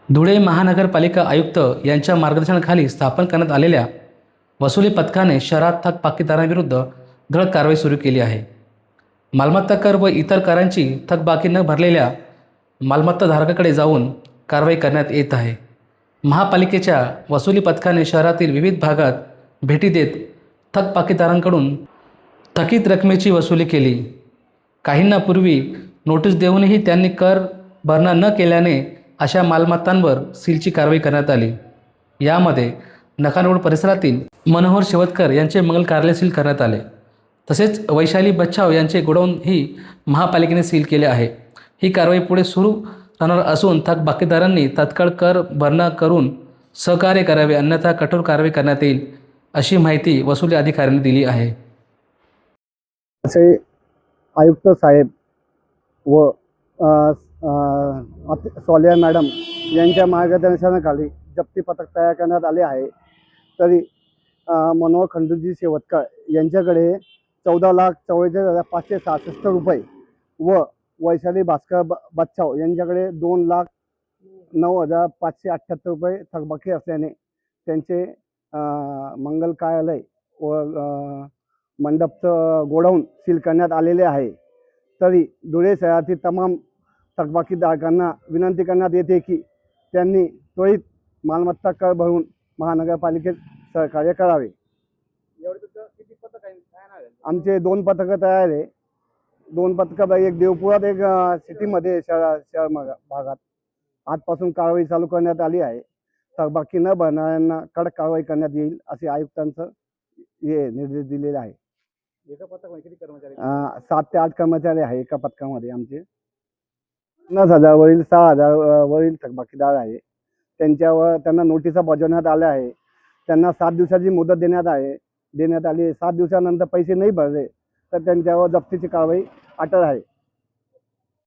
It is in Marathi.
धुळे महानगरपालिका आयुक्त यांच्या मार्गदर्शनाखाली स्थापन करण्यात आलेल्या वसुली पथकाने शहरात थकबाकीदारांविरुद्ध धडक कारवाई सुरू केली आहे। मालमत्ता कर व इतर करांची थकबाकी न भरलेल्या मालमत्ताधारकाकडे जाऊन कारवाई करण्यात येत आहे। महापालिकेच्या वसुली पथकाने शहरातील विविध भागात भेटी देत थकबाकीदारांकडून थकीत रकमेची वसुली केली। काहींना पूर्वी नोटीस देऊनही त्यांनी कर भरणा न केल्याने अशा मालमत्तांवर सीलची कारवाई करण्यात आली। यामध्ये नखान रोड परिसरातील मनोहर शेवतकर यांचे मंगल कार्यालय सील करण्यात आले। तसेच वैशाली बच्छाव यांचे गोडाऊनही महापालिकेने सील केले आहे। ही कारवाई पुढे सुरू राहणार असून थकबाकीदारांनी तात्काळ कर भरणा करून सहकार्य करावे, अन्यथा कठोर कारवाई करण्यात येईल, अशी माहिती वसुली अधिकाऱ्यांनी दिली आहे। असे आयुक्त साहेब व सोलिया मॅडम यांच्या मार्गदर्शनाखाली जप्ती पथक तयार करण्यात आले आहे। तरी मनोहर खंडूजी शेवतकर यांच्याकडे 14,44,566 रुपये व वैशाली भास्कर बच्छाव यांच्याकडे 2,09,578 रुपये थकबाकी असल्याने त्यांचे मंगल कार्यालय व मंडपचं गोडाऊन सील करण्यात आलेले आहे। तरी धुळे शहरातील तमाम थकबाकीधारकांना विनंती करण्यात येते की त्यांनी त्वरित मालमत्ता कर भरून महानगरपालिकेत सहकार्य करावे। आमचे 2 पथकं तयार आहे। 2 पथकं, एक देवपुरात, एक सिटीमध्ये शहर भागात आजपासून कारवाई चालू करण्यात आली आहे। थकबाकी न भरणाऱ्यांना कडक कारवाई करण्यात येईल असे आयुक्तांचं निर्देश दिलेले आहे। एका पथकामध्ये किती कर्मचारी? 7 ते 8 कर्मचारी आहे एका पथकामध्ये आमचे। 50,000 वरील 6,000 वरील थकबाकीदार आहे। त्यांना नोटिसा बजावण्यात आल्या आहे। त्यांना 7 दिवसाची मुदत देण्यात आली। 7 दिवसानंतर पैसे नाही भरले तर त्यांच्यावर जप्तीची कारवाई अटळ आहे।